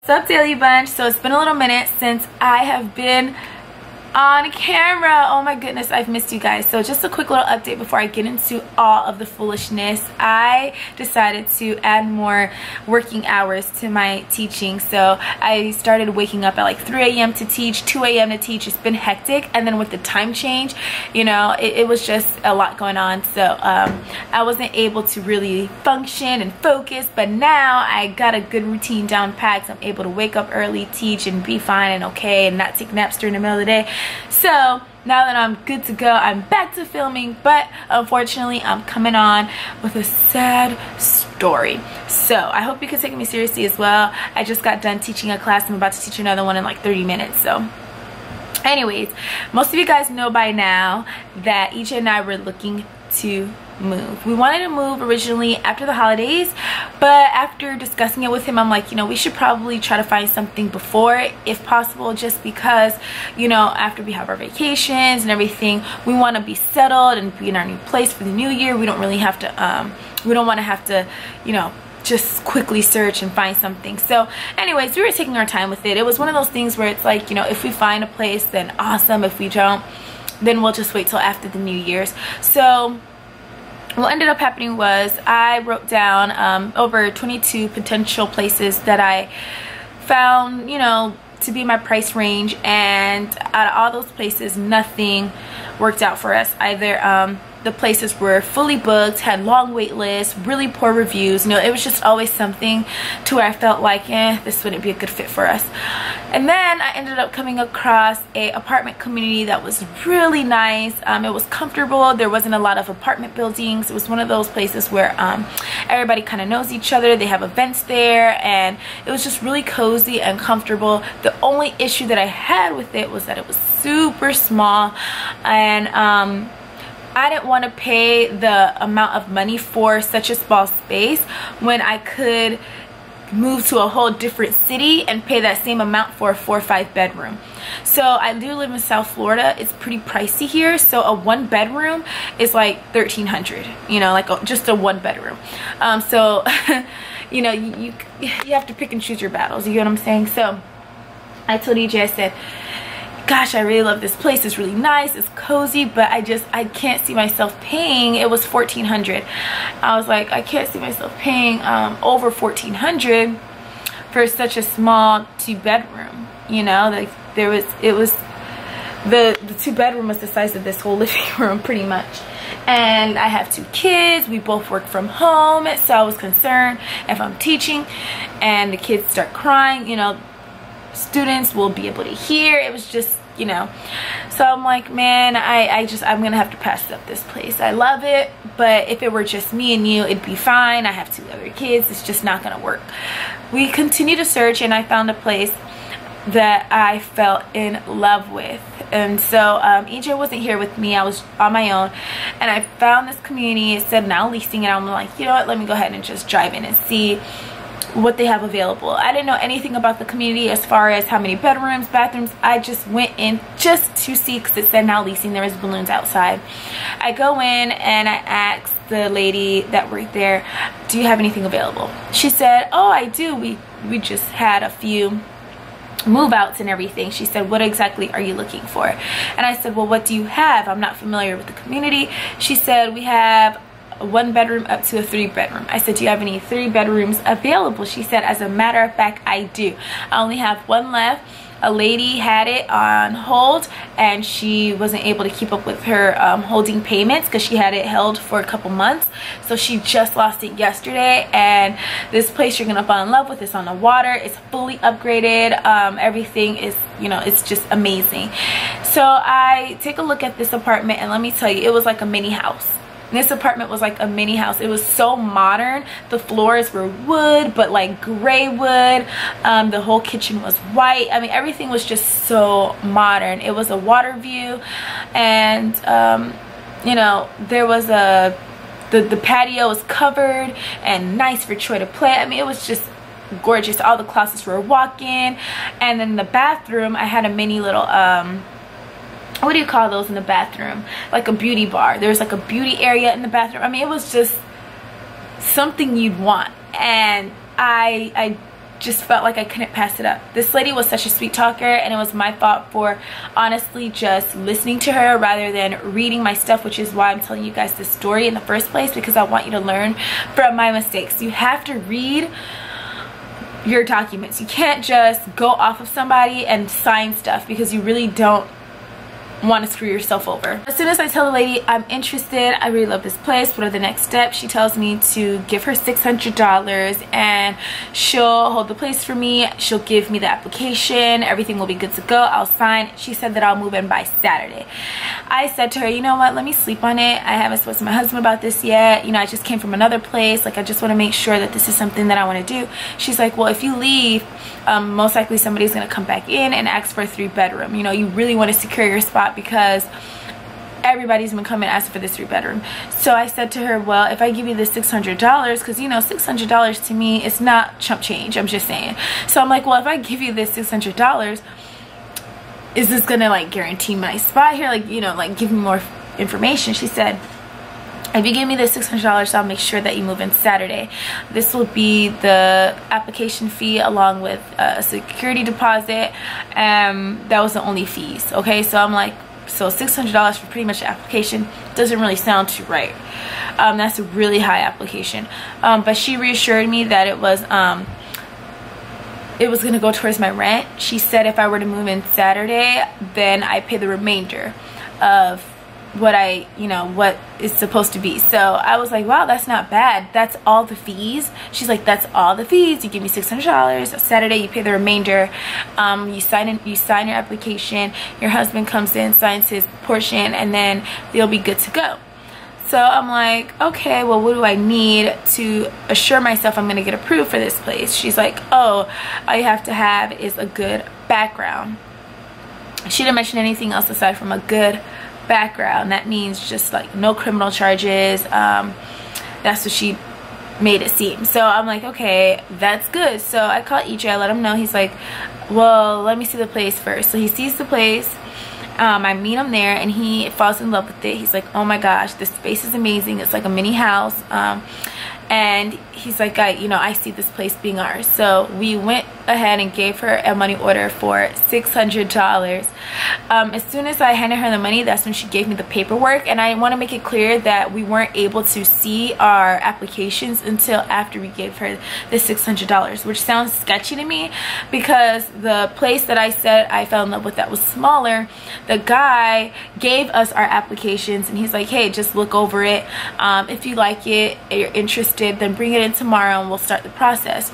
What's up, Daily Bunch? So it's been a little minute since I have been on camera. Oh my goodness, I've missed you guys. So just a quick little update before I get into all of the foolishness. I decided to add more working hours to my teaching. So I started waking up at like 3 a.m. to teach, 2 a.m. to teach. It's been hectic, and then with the time change, you know, it was just a lot going on. So I wasn't able to really function and focus, but now I got a good routine down packed. I'm able to wake up early, teach, and be fine and okay, and not take naps during the middle of the day. So now that I'm good to go, I'm back to filming, but unfortunately I'm coming on with a sad story. So I hope you can take me seriously as well. I just got done teaching a class. I'm about to teach another one in like 30 minutes. So anyways, most of you guys know by now that EJ and I were looking to move. We wanted to move originally after the holidays, but after discussing it with him, I'm like, you know, we should probably try to find something before, if possible, just because, you know, after we have our vacations and everything, we want to be settled and be in our new place for the new year. We don't really have to we don't want to have to, you know, just quickly search and find something. So anyways, we were taking our time with it. It was one of those things where it's like, you know, if we find a place, then awesome. If we don't, then we'll just wait till after the New Year's. So what ended up happening was I wrote down over 22 potential places that I found, you know, to be my price range, and out of all those places, nothing worked out for us. Either the places were fully booked, had long wait lists, really poor reviews. You know, it was just always something to where I felt like, this wouldn't be a good fit for us. And then I ended up coming across a apartment community that was really nice. It was comfortable. There wasn't a lot of apartment buildings. It was one of those places where everybody kind of knows each other. They have events there, and it was just really cozy and comfortable. The only issue that I had with it was that it was super small, and I didn't want to pay the amount of money for such a small space when I could move to a whole different city and pay that same amount for a 4 or 5 bedroom. So I do live in South Florida. It's pretty pricey here. So a 1 bedroom is like $1,300, you know, like just a 1 bedroom. So you know, you have to pick and choose your battles, you get what I'm saying? So I told EJ, I said, gosh, I really love this place. It's really nice, it's cozy, but I can't see myself paying. It was $1,400. I was like, I can't see myself paying over $1,400 for such a small 2-bedroom. You know, like the 2-bedroom was the size of this whole living room pretty much. And I have 2 kids. We both work from home, so I was concerned if I'm teaching and the kids start crying, you know, students will be able to hear. It was just, you know, so I'm like, man, I'm gonna have to pass up this place. I love it, but if it were just me and you, it'd be fine. I have 2 other kids. It's just not gonna work. We continued to search, and I found a place that I fell in love with. And so EJ wasn't here with me. I was on my own, and I found this community. It said now leasing, and I'm like, you know what, let me go ahead and just drive in and see what they have available. I didn't know anything about the community as far as how many bedrooms, bathrooms. I just went in just to see, because it said now leasing. There was balloons outside. I go in and I asked the lady that worked there, do you have anything available? She said, oh, I do. We just had a few move outs and everything. She said, what exactly are you looking for? And I said, well, what do you have? I'm not familiar with the community. She said, we have a 1 bedroom up to a 3 bedroom. I said, do you have any 3 bedrooms available? She said, as a matter of fact, I do. I only have 1 left. A lady had it on hold, and she wasn't able to keep up with her holding payments because she had it held for a couple months. So she just lost it yesterday, and this place you're gonna fall in love with is on the water. It's fully upgraded. Everything is, you know, it's just amazing. So I take a look at this apartment, and let me tell you, it was like a mini house. This apartment was like a mini house. It was so modern. The floors were wood, but like gray wood. The whole kitchen was white. I mean, everything was just so modern. It was a water view, and you know, there was the patio was covered and nice for Troy to play. I mean, it was just gorgeous. All the closets were walk-in, and then the bathroom, I had a mini little what do you call those in the bathroom? Like a beauty bar. There's like a beauty area in the bathroom. I mean, it was just something you'd want. And I just felt like I couldn't pass it up. This lady was such a sweet talker, and it was my fault for honestly just listening to her rather than reading my stuff, which is why I'm telling you guys this story in the first place, because I want you to learn from my mistakes. You have to read your documents. You can't just go off of somebody and sign stuff because you really don't want to screw yourself over. As soon as I tell the lady I'm interested, I really love this place, what are the next steps, she tells me to give her $600 and she'll hold the place for me. She'll give me the application, everything will be good to go, I'll sign. She said that I'll move in by Saturday. I said to her, you know what, let me sleep on it. I haven't spoken to my husband about this yet. You know, I just came from another place. Like, I just want to make sure that this is something that I want to do. She's like, well, if you leave, most likely somebody's going to come back in and ask for a 3-bedroom. You know, you really want to secure your spot because everybody's been coming asking for this 3-bedroom. So I said to her, well, if I give you the $600, because you know, $600 to me is not chump change, I'm just saying. So I'm like, well, if I give you this $600, is this gonna like guarantee my spot here, like, you know, like give me more information? She said, if you give me the $600, I'll make sure that you move in Saturday. This will be the application fee along with a security deposit. That was the only fees. Okay, so I'm like, so $600 for pretty much the application doesn't really sound too right. That's a really high application. But she reassured me that it was gonna go towards my rent. She said if I were to move in Saturday, then I pay the remainder of what is supposed to be. So I was like, wow, that's not bad. That's all the fees? She's like, that's all the fees. You give me $600. Saturday you pay the remainder. You sign your application. Your husband comes in, signs his portion, and then you'll be good to go. So I'm like, okay, well, what do I need to assure myself I'm gonna get approved for this place? She's like, oh, all you have to have is a good background. She didn't mention anything else aside from a good background. That means just like no criminal charges. That's what she made it seem. So I'm like, okay, that's good. So I called EJ, I let him know. He's like, well, let me see the place first. So he sees the place. I meet him there and he falls in love with it. He's like, oh my gosh, this space is amazing. It's like a mini house. And he's like, I see this place being ours. So we went ahead and gave her a money order for $600. As soon as I handed her the money, that's when she gave me the paperwork. And I want to make it clear that we weren't able to see our applications until after we gave her the $600, which sounds sketchy to me because the place that I said I fell in love with that was smaller, the guy gave us our applications and he's like, hey, just look over it. If you like it, you're interested, then bring it in tomorrow and we'll start the process.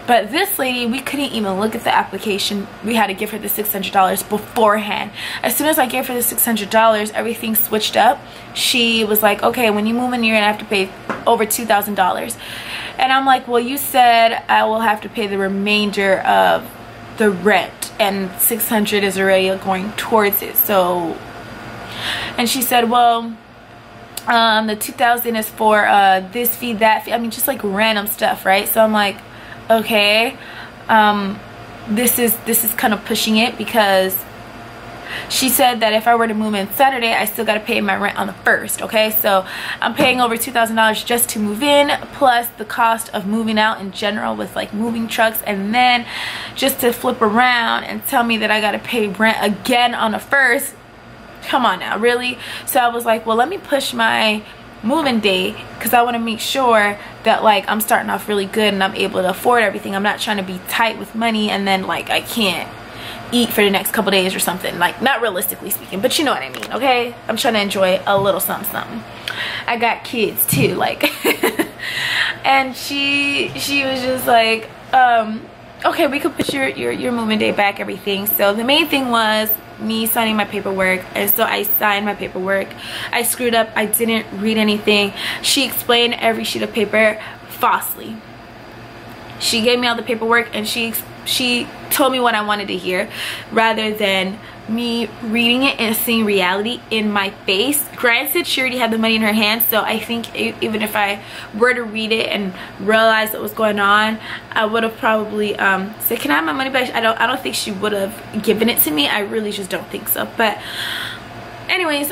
But this lady, we couldn't even look at the application. We had to give her the $600 beforehand. As soon as I gave her the $600, everything switched up. She was like, okay, when you move in, you're gonna have to pay over $2,000. And I'm like, well, you said I will have to pay the remainder of the rent and $600 is already going towards it. So, and she said, well, the $2,000 is for this fee, that fee. I mean, just like random stuff, right? So I'm like, okay, this is kind of pushing it because she said that if I were to move in Saturday, I still got to pay my rent on the 1st. Okay, so I'm paying over $2,000 just to move in, plus the cost of moving out in general with like moving trucks, and then just to flip around and tell me that I got to pay rent again on the 1st. Come on now, really? So I was like, well, let me push my moving date because I want to make sure that like I'm starting off really good and I'm able to afford everything. I'm not trying to be tight with money and then like I can't eat for the next couple days or something. Like, not realistically speaking, but you know what I mean, okay? I'm trying to enjoy a little something. I got kids too, like and she was just like, okay, we could put your moving date back, everything. So the main thing was me signing my paperwork, and so I signed my paperwork. I screwed up, I didn't read anything. She explained every sheet of paper falsely. She gave me all the paperwork and she told me what I wanted to hear rather than me reading it and seeing reality in my face. Granted, she already had the money in her hand, so I think even if I were to read it and realize what was going on, I would have probably said, can I have my money back? I don't think she would have given it to me. I really just don't think so. But anyways,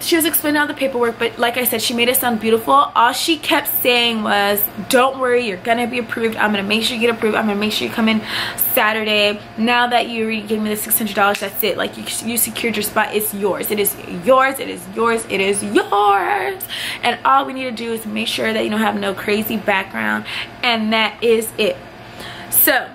she was explaining all the paperwork, but like I said, she made it sound beautiful. All she kept saying was, don't worry, you're gonna be approved. I'm gonna make sure you get approved. I'm gonna make sure you come in Saturday. Now that you already gave me the $600, that's it. Like, you secured your spot. It's yours. It is yours. It is yours. It is yours. And all we need to do is make sure that you don't have no crazy background, and that is it. So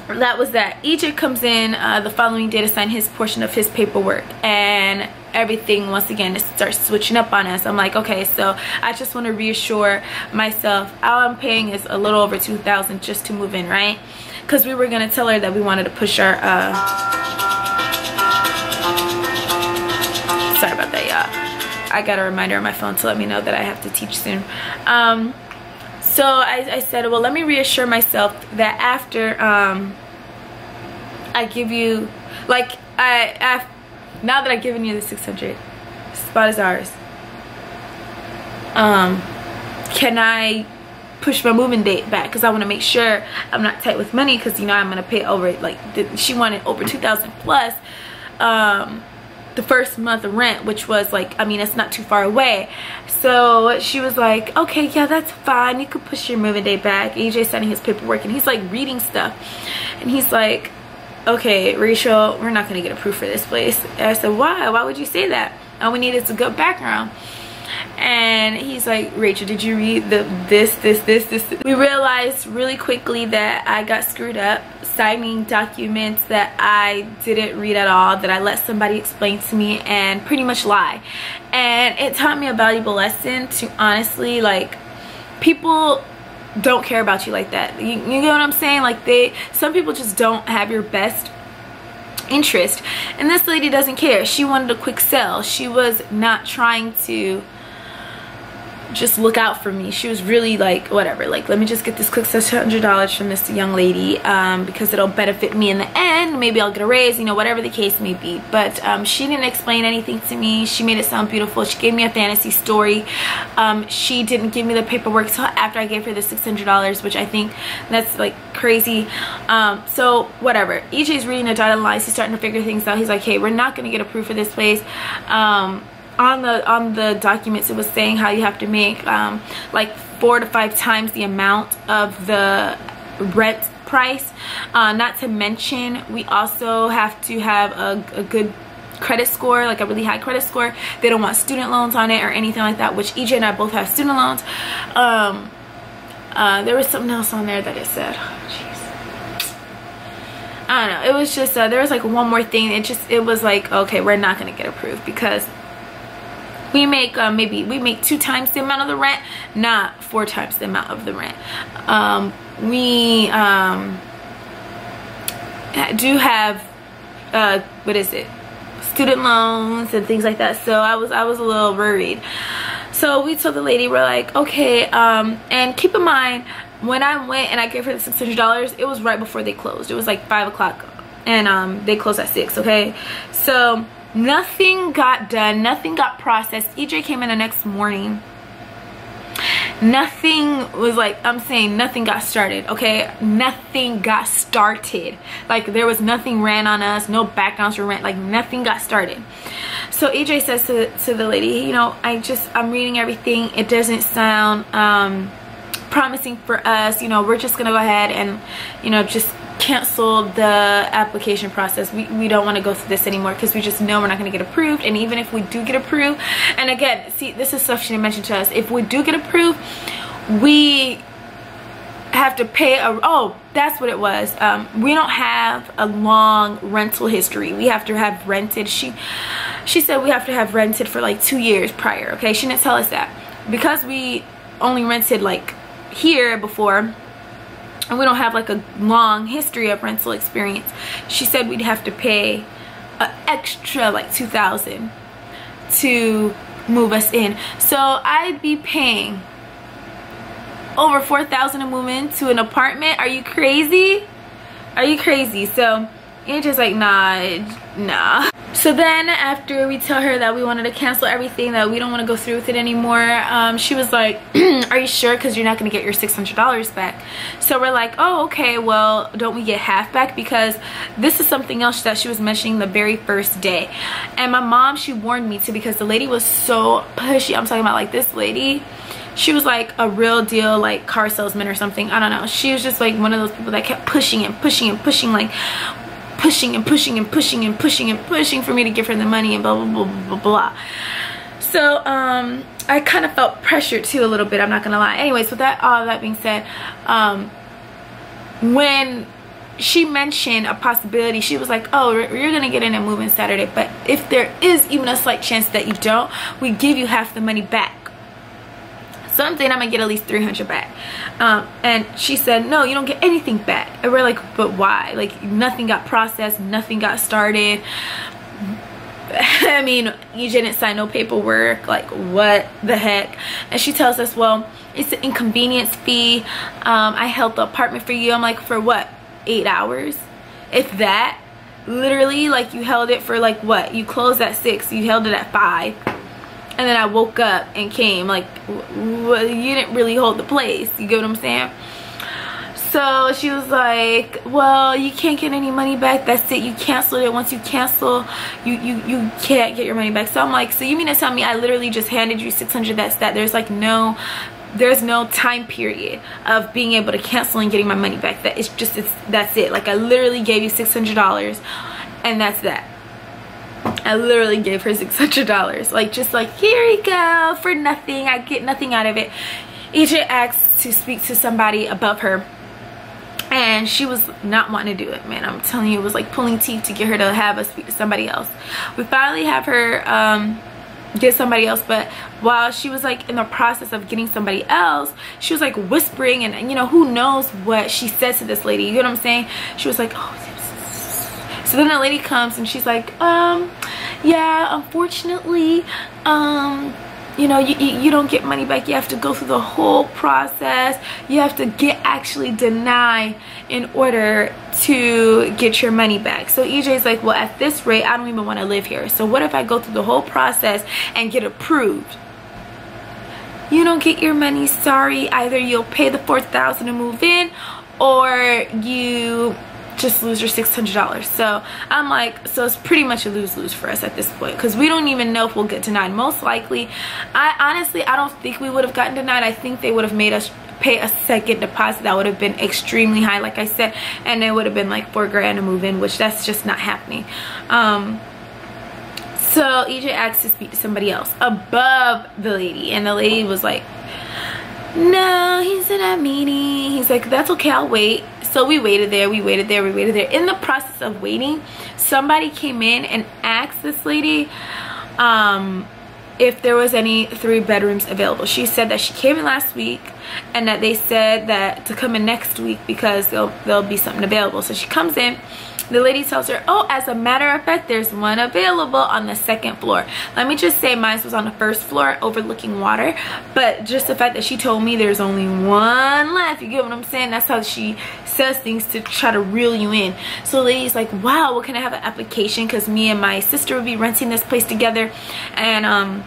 that was that. EJ comes in the following day to sign his portion of his paperwork, and everything once again starts switching up on us. I'm like, okay, so I just want to reassure myself all I'm paying is a little over $2,000 just to move in, right? Because we were gonna tell her that we wanted to push our sorry about that, y'all. I got a reminder on my phone to let me know that I have to teach soon. So I said, well, let me reassure myself that after I give you, like, now that I've given you the $600, spot is ours. Can I push my moving date back? Because I want to make sure I'm not tight with money, because, you know, I'm going to pay over, like, she wanted over $2,000 plus the first month of rent, which was like, I mean, it's not too far away. So she was like, okay, yeah, that's fine, you could push your moving day back. EJ sending his paperwork, and he's like reading stuff, and he's like, okay, Rachel, we're not gonna get approved for this place. And I said, why would you say that? All we need is a good background. And he's like, Rachel, did you read this? We realized really quickly that I got screwed up signing documents that I didn't read at all, that I let somebody explain to me and pretty much lie. And it taught me a valuable lesson to honestly, like, people don't care about you like that. You know what I'm saying? Like, some people just don't have your best interest, and this lady doesn't care. She wanted a quick sell. She was not trying to just look out for me. She was really like, whatever, like, let me just get this quick $600 from this young lady, because it'll benefit me in the end. Maybe I'll get a raise, you know, whatever the case may be. But she didn't explain anything to me. She made it sound beautiful. She gave me a fantasy story. She didn't give me the paperwork till after I gave her the $600, which I think that's like crazy. So whatever, EJ's reading the dotted lines. He's starting to figure things out. He's like, hey, we're not gonna get approved for this place. On the documents, it was saying how you have to make like 4 to 5 times the amount of the rent price. Not to mention, we also have to have a good credit score, like a really high credit score. They don't want student loans on it or anything like that, which EJ and I both have student loans. There was something else on there that it said, I don't know, it was just there was like one more thing. It was like, okay, we're not gonna get approved because we make maybe we make 2 times the amount of the rent, not 4 times the amount of the rent. We do have what is it, student loans and things like that. So I was a little worried. So we told the lady, we're like, okay, and keep in mind, when I went and I gave her the $600, it was right before they closed. It was like 5 o'clock, and they closed at 6. Okay, so nothing got done, nothing got processed. EJ came in the next morning. Nothing was, like, I'm saying nothing got started, okay? Nothing got started. Like, there was nothing ran on us, no backgrounds were ran, like nothing got started. So EJ says to the lady, you know, I'm reading everything. It doesn't sound promising for us. You know, we're just gonna go ahead and, you know, just cancel the application process. We don't want to go through this anymore because we just know we're not going to get approved. And even if we do get approved, and again, see, this is stuff she didn't mention to us, if we do get approved, we have to pay oh, that's what it was. We don't have a long rental history. We have to have rented. She said we have to have rented for like 2 years prior. Okay, she didn't tell us that because we only rented like here before, and we don't have like a long history of rental experience. She said we'd have to pay an extra like $2,000 to move us in. So I'd be paying over $4,000 to move into an apartment. Are you crazy? Are you crazy? So it's just like, nah. So then after we tell her that we wanted to cancel everything, that we don't want to go through with it anymore, she was like, are you sure? Because you're not going to get your $600 back. So we're like, oh, okay, well, don't we get half back? Because this is something else that she was mentioning the very first day. And my mom, she warned me to, because the lady was so pushy. I'm talking about like this lady. She was like a real deal like car salesman or something. I don't know. She was just like one of those people that kept pushing and pushing and pushing, like pushing and pushing and pushing and pushing and pushing for me to give her the money and blah blah blah blah blah. So I kind of felt pressured too a little bit, I'm not gonna lie. Anyways, with that, all that being said, when she mentioned a possibility, she was like, oh, you're gonna get in and move in Saturday, but if there is even a slight chance that you don't, we give you half the money back. So I'm saying I'm gonna get at least 300 back. And she said, no, you don't get anything back. And we're like, but why? Like, nothing got processed, nothing got started. I mean, you didn't sign no paperwork. Like, what the heck? And she tells us, well, it's an inconvenience fee. I held the apartment for you. I'm like, for what? 8 hours? If that? Literally, like, you held it for like what? You closed at 6, you held it at 5. And then I woke up and came. Like, well, you didn't really hold the place. You get what I'm saying? So she was like, well, you can't get any money back. That's it. You canceled it. Once you cancel, you can't get your money back. So I'm like, so you mean to tell me I literally just handed you 600? That's that. There's like there's no time period of being able to cancel and getting my money back. That it's just, that's it. Like, I literally gave you $600 and that's that. I literally gave her $600. Like, just like, here you go, for nothing. I get nothing out of it. EJ asked to speak to somebody above her, and she was not wanting to do it, man. I'm telling you, it was like pulling teeth to get her to have us speak to somebody else. We finally have her get somebody else, but while she was like in the process of getting somebody else, she was like whispering, and you know, who knows what she said to this lady. You know what I'm saying? She was like, oh. So then the lady comes and she's like, yeah, unfortunately, you know, you don't get money back. You have to go through the whole process. You have to get actually denied in order to get your money back. So EJ's like, well, at this rate, I don't even want to live here. So what if I go through the whole process and get approved? You don't get your money, sorry. Either you'll pay the $4,000 to move in, or you just lose your $600. So I'm like, so it's pretty much a lose-lose for us at this point, because we don't even know if we'll get denied. Most likely, I don't think we would have gotten denied. I think they would have made us pay a second deposit that would have been extremely high, like I said, and it would have been like $4,000 to move in, which that's just not happening. So EJ asked to speak to somebody else above the lady, and the lady was like, no, he's in a meeting. He's like, that's okay, I'll wait. So we waited there, we waited there, we waited there. In the process of waiting, somebody came in and asked this lady if there was any 3 bedrooms available. She said that she came in last week and that they said that to come in next week because there'll be something available. So she comes in. The lady tells her, oh, as a matter of fact, there's one available on the 2nd floor. Let me just say, mine was on the 1st floor overlooking water, but just the fact that she told me there's only one left, you get what I'm saying? That's how she says things to try to reel you in. So the lady's like, wow, well, can I have an application? Because me and my sister would be renting this place together, and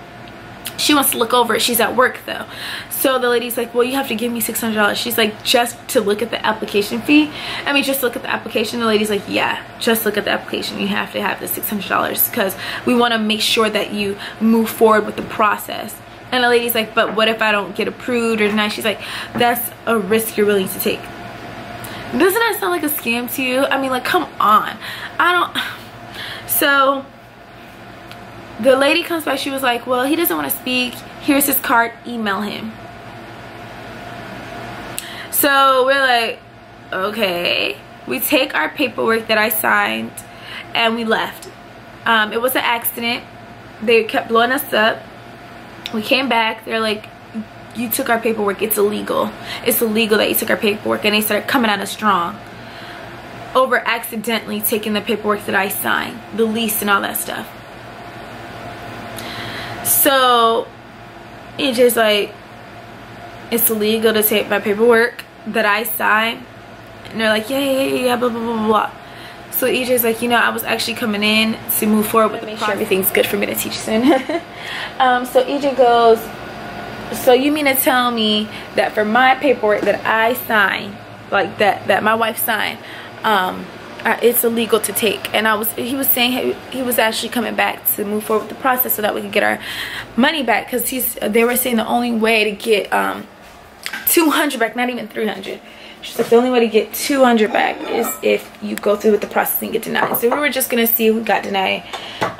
she wants to look over it. She's at work though. So the lady's like, well, you have to give me $600. She's like, just to look at the application fee? I mean, just look at the application? The lady's like, yeah, just look at the application. You have to have the $600 because we want to make sure that you move forward with the process. And the lady's like, but what if I don't get approved or denied? She's like, that's a risk you're willing to take. Doesn't that sound like a scam to you? I mean, like, come on. So the lady comes by, she was like, well, he doesn't want to speak. Here's his card, email him. So we're like, okay. We take our paperwork that I signed and we left. It was an accident. They kept blowing us up. We came back. They're like, you took our paperwork. It's illegal. It's illegal that you took our paperwork. And they started coming at us strong over accidentally taking the paperwork that I signed, the lease and all that stuff. So it's just like, it's illegal to take my paperwork that I signed. And they're like, yeah, blah, blah, blah, blah. So EJ's like, you know, I was actually coming in to move forward with the process. Make sure everything's good for me to teach soon. So EJ goes, so you mean to tell me that for my paperwork that I sign, like that my wife signed, it's illegal to take? And he was saying he was actually coming back to move forward with the process so that we could get our money back, because they were saying the only way to get 200 back, not even 300. She's like, the only way to get 200 back is if you go through with the process and get denied. So we were just gonna see who got denied,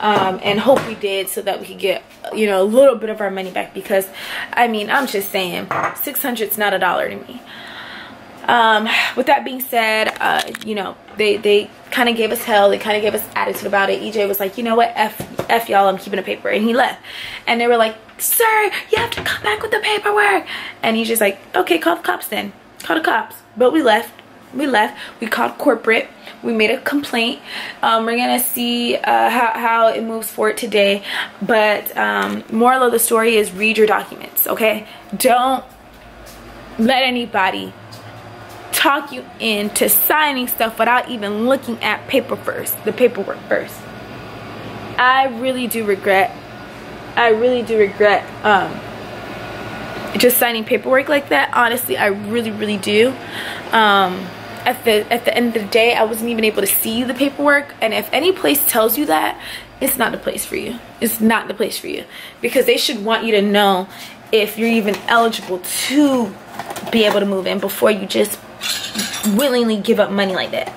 and hope we did, so that we could get, you know, a little bit of our money back, because I mean, I'm just saying, 600's not $1 to me. With that being said, you know, they kind of gave us hell. They kind of gave us attitude about it. EJ was like, you know what, F y'all, I'm keeping the paper. And he left. And they were like, sir, you have to come back with the paperwork. And he's just like, okay, call the cops then. Call the cops. But we left. We called corporate. We made a complaint. We're gonna see how it moves forward today. But moral of the story is, read your documents, okay? Don't let anybody talk you into signing stuff without even looking at the paperwork first. I really do regret just signing paperwork like that. Honestly, I really do. At the end of the day, I wasn't even able to see the paperwork, and if any place tells you that, it's not the place for you. It's not the place for you, because they should want you to know if you're even eligible to be able to move in before you just willingly give up money like that.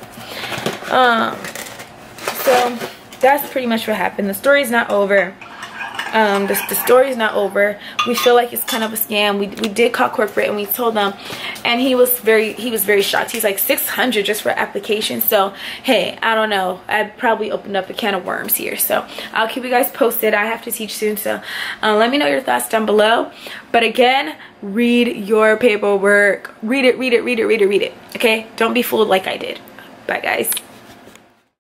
So that's pretty much what happened. The story's not over. The story's not over. We feel like it's kind of a scam. We did call corporate and we told them, and he was very shocked. He's like, 600 just for application. So hey, I don't know, I probably opened up a can of worms here. So I'll keep you guys posted. I have to teach soon, so let me know your thoughts down below. But again, read your paperwork. Read it. Okay, don't be fooled like I did. Bye guys.